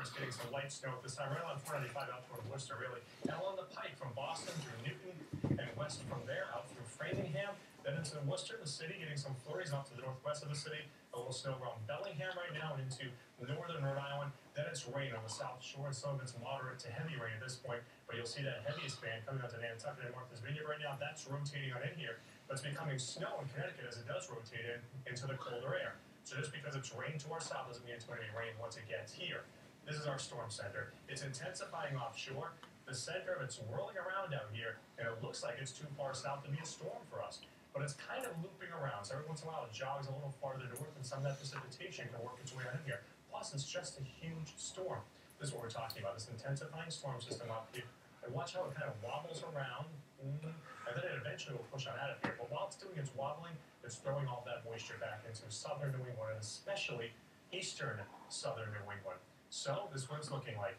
It's getting some light snow at this time, right along 495 out toward Worcester, really. And along the pike from Boston through Newton and west from there out through Framingham, then into Worcester, the city, getting some flurries off to the northwest of the city. A little snow around Bellingham right now and into northern Rhode Island. Then it's rain on the south shore, and some of it's moderate to heavy rain at this point. But you'll see that heaviest band coming out to Nantucket and Martha's Vineyard right now. That's rotating on in here. But it's becoming snow in Connecticut as it does rotate into the colder air. So just because it's rain to our south doesn't mean it's going to be rain once it gets here. This is our storm center. It's intensifying offshore. The center of it's whirling around out here, and it looks like it's too far south to be a storm for us. But it's kind of looping around. So every once in a while, it jogs a little farther north, and some of that precipitation can work its way out in here. Plus, it's just a huge storm. This is what we're talking about, this intensifying storm system up here. And watch how it kind of wobbles around, and then it eventually will push on out of here. But while it's doing its wobbling, it's throwing all that moisture back into southern New England, and especially eastern southern New England. So this is what it's looking like.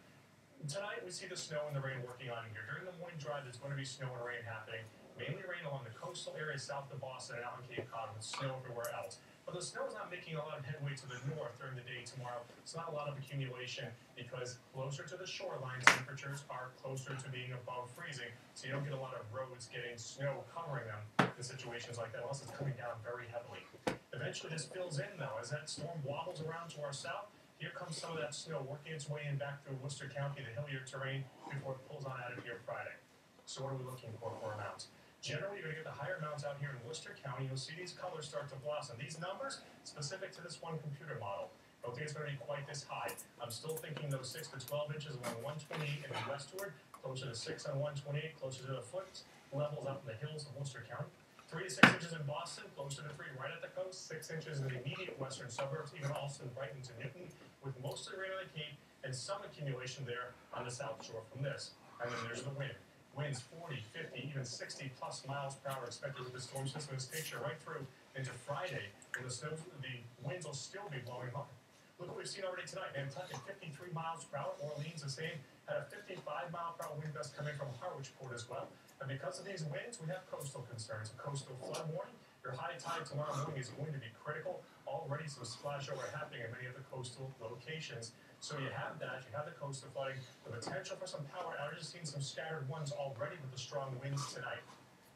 Tonight we see the snow and the rain working on here. During the morning drive, there's going to be snow and rain happening. Mainly rain along the coastal area south of Boston and out in Cape Cod, with snow everywhere else. But the snow is not making a lot of headway to the north during the day tomorrow. It's not a lot of accumulation because closer to the shoreline, temperatures are closer to being above freezing. So you don't get a lot of roads getting snow covering them in situations like that unless it's coming down very heavily. Eventually this fills in though. As that storm wobbles around to our south, here comes some of that snow working its way in back through Worcester County, the hillier terrain, before it pulls on out of here Friday. So what are we looking for amounts? Generally, you're going to get the higher amounts out here in Worcester County. You'll see these colors start to blossom. These numbers, specific to this one computer model, I don't think it's going to be quite this high. I'm still thinking those 6 to 12 inches along 128 and the westward, closer to 6 on 128, closer to the foot levels up in the hills of Worcester County. 3 to 6 inches in Boston, closer to 3 right at the coast, 6 inches in the immediate western suburbs, even Allston, Brighton to Newton, with most of the rain on the Cape and some accumulation there on the south shore from this. And then there's the wind. Winds 40, 50, even 60 plus miles per hour expected with the storm system. This takes you right through into Friday, when the winds will still be blowing hard. Look what we've seen already tonight. Nantucket, 53 miles per hour. Orleans, the same, had a 55 mile per hour wind gust coming from Harwichport as well. And because of these winds, we have coastal concerns. A coastal flood warning. Your high tide tomorrow morning is going to be critical. Already some splash over happening in many of the coastal locations. So you have that, you have the coastal flooding, the potential for some power outages, seen some scattered ones already with the strong winds tonight.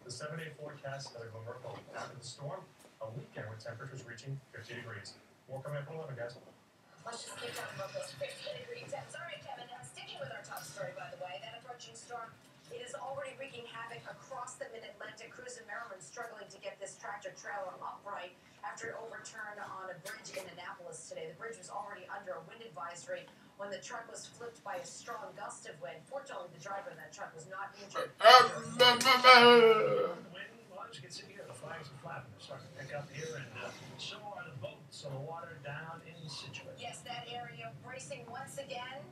The 7-day forecast has a glimmer of hope. After the storm, a weekend with temperatures reaching 50 degrees. More coming up at 11, guys. Let's just keep talking about those 50-degree temps. All right, Kevin, sticking with our top story, by the way, that approaching storm, it is already wreaking havoc across the mid-Atlantic. Crews in Maryland struggling to get this tractor-trailer upright after it overturned on a bridge in Annapolis today. The bridge was already under a wind advisory when the truck was flipped by a strong gust of wind. Fortunately, the driver of that truck was not injured. Wind, well, as you can see here, the flags are flapping. They're starting to pick up here, and so are the boats on the water down in Scituate. Yes, that area bracing once again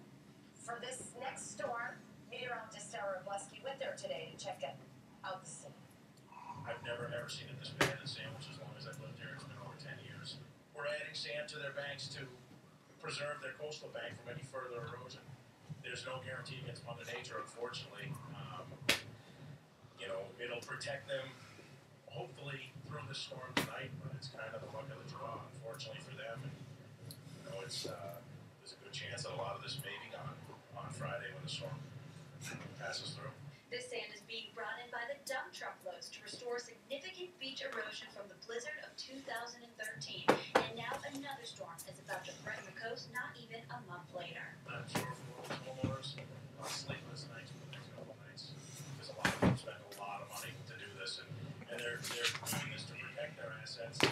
for this next storm. Meteorologist Sarah Robleski went there today to check out the scene. I've never ever seen it this bad in Sandwich as long as I've lived here. It's been over 10 years. We're adding sand to their banks to preserve their coastal bank from any further erosion. There's no guarantee against Mother Nature, unfortunately. It'll protect them, hopefully, through the storm tonight, but it's kind of the luck of the draw, unfortunately, for them. And, there's a good chance that a lot of this may be gone on Friday when the storm passes through. This sand is being brought in by the dump truckloads to restore significant beach erosion from the blizzard of 2013. And now another storm is about to threaten the coast not even a month later. I'm sure for most homeowners, sleepless nights for the next couple of nights. Because a lot of them spend a lot of money to do this, and they're doing this to protect their assets.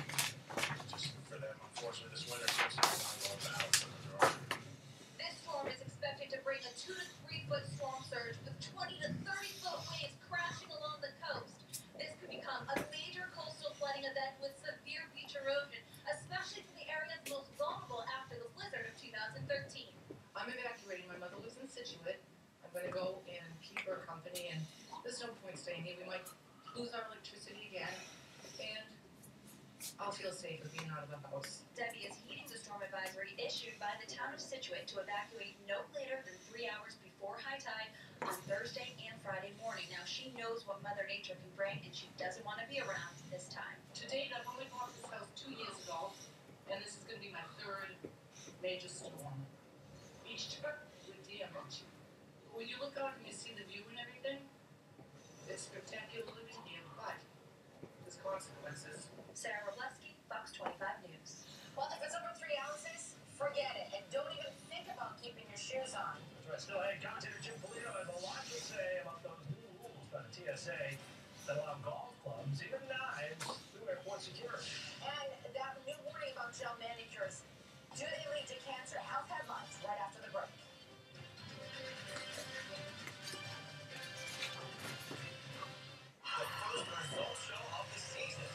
Just for them, unfortunately, this winter seems to be not going out for the majority. This storm is expected to bring a 2 to 3 foot storm surge with 20 to 30 foot waves crashing along the coast. This could become a major coastal flooding event with severe beach erosion, especially to the areas most vulnerable after the blizzard of 2013. I'm evacuating. My mother lives in Scituate. I'm going to go and keep her company, and there's no point staying here. We might lose our electricity again, and I'll feel safer being out of the house. Debbie is heeding the storm advisory issued by the town of Scituate to evacuate no later than 3 hours before high tide on Thursday and Friday morning. Now, she knows what Mother Nature can bring, and she doesn't want to be around this time. To date, I've only bought this house 2 years ago, and this is going to be my third major storm. Each trip see the view and everything, it's spectacular living here, but there's consequences. Sarah Robleski, Fox 25 News. Well, if it's over 3 ounces, forget it. And don't even think about keeping your shoes on. That's right. Still, hey, commentator Jim Polito has a lot to say about those new rules by the TSA that allow golf clubs, even knives, through airport security. And that new warning about gel manicures. Do they lead to cancer? Health headlines right after the break. The first results show of the season.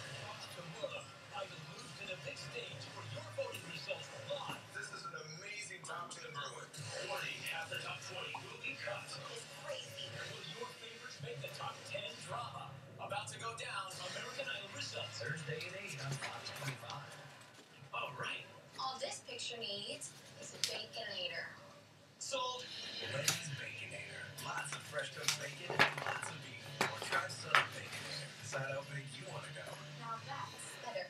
Tomorrow, how you move to the big stage for your voting results live. This is an amazing top 10 brewing. Warning, half the top 20 will be cut. It's crazy. Will your favorites make the top 10 drama? About to go down, American Idol results. Thursday at 8 on Fox 25. All right. All this picture needs is a Baconator. Sold. Wendy's Baconator. Lots of fresh cooked bacon and lots of beef. Or try some Baconator. Decide how big you want to go. Now that's better.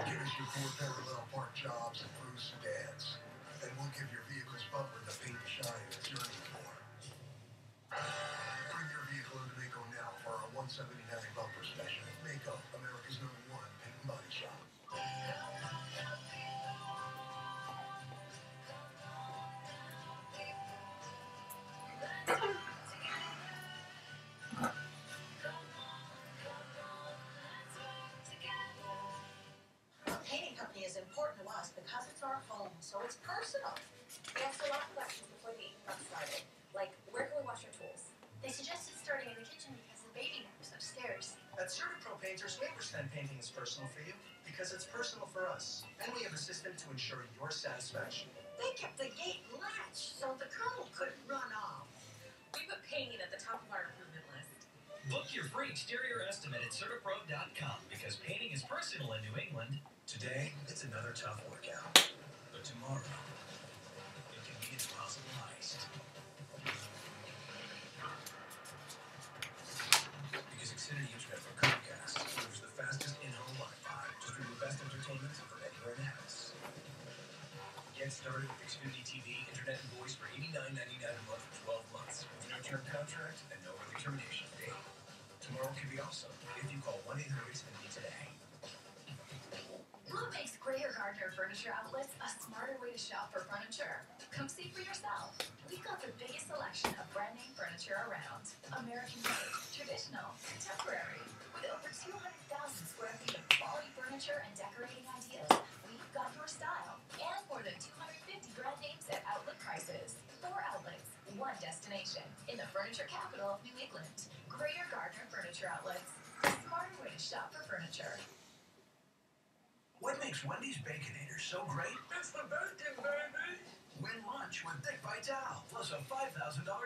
Give us your 4 parallel park jobs and cruise sedans, and we'll give your vehicle's bumper the paint and shine it's yearning for. Bring your vehicle into Mako now for our $179 bumper special. Mako, America's #1 paint and body shop. A painting company is important to us because it's our home, so it's personal. We asked a lot of questions before the evening got started, like where can we wash our tools? They suggested starting in the kitchen because the baby room is upstairs. At CertaPro Painters, we understand painting is personal for you because it's personal for us. And we have a system to ensure your satisfaction. They kept the gate latched so the colonel couldn't run off. We put painting at the top of our improvement list. Book your free exterior estimate at CertaPro.com because painting is personal in New England. Today, it's another tough workout. But tomorrow, it can be impossible heist. Because Xfinity Internet from Comcast delivers the fastest in-home Wi-Fi to stream the best entertainment from anywhere in the house. Get started with Xfinity TV, Internet, and voice for $89.99 a month for 12 months with no term contract and no early termination fee. Tomorrow can be awesome if you call 1-800-XFINITY today. What makes Greater Gardner Furniture Outlets a smarter way to shop for furniture? Come see for yourself. We've got the biggest selection of brand name furniture around. American made, traditional, contemporary. With over 200,000 square feet of quality furniture and decorating ideas, we've got your style. And more than 250 brand names at outlet prices. 4 outlets, 1 destination. In the furniture capital of New England. Greater Gardner Furniture Outlets. A smarter way to shop for furniture. What makes Wendy's Baconator so great? It's the bacon, baby! Win lunch with Thick Vital plus a $5,000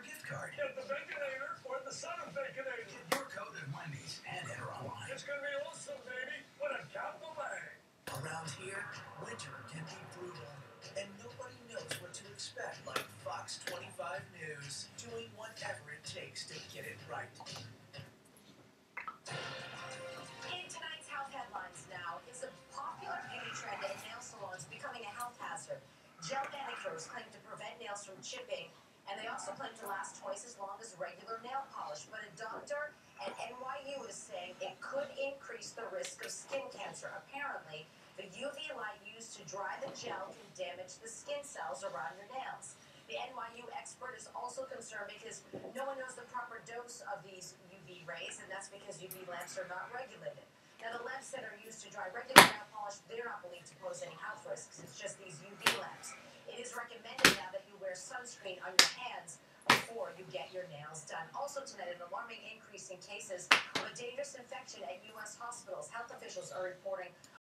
gift card. Get the Baconator or the son of Baconator. Get your code at Wendy's and enter online. It's gonna be awesome, baby, with a capital A. Around here, winter can be brutal, and nobody knows what to expect like Fox 25 News, doing whatever it takes to get it right. In tonight's health headlines now, is a popular beauty trend at nail salons becoming a health hazard. Gel manicures claim to prevent nails from chipping, and they also claim to last twice as long as regular nail polish. But a doctor at NYU is saying it could increase the risk of skin cancer. Apparently, the UV light used to dry the gel can damage the skin cells around your nails. The NYU expert is also concerned because no one knows the proper dose of these UV rays, and that's because UV lamps are not regulated. Now, the lamps that are used to dry regular nail polish, they're not believed to pose any health risks. It's just these UV lamps. It is recommended now that you wear sunscreen on your hands before you get your nails done. Also tonight, an alarming increase in cases of a dangerous infection at U.S. hospitals. Health officials are reporting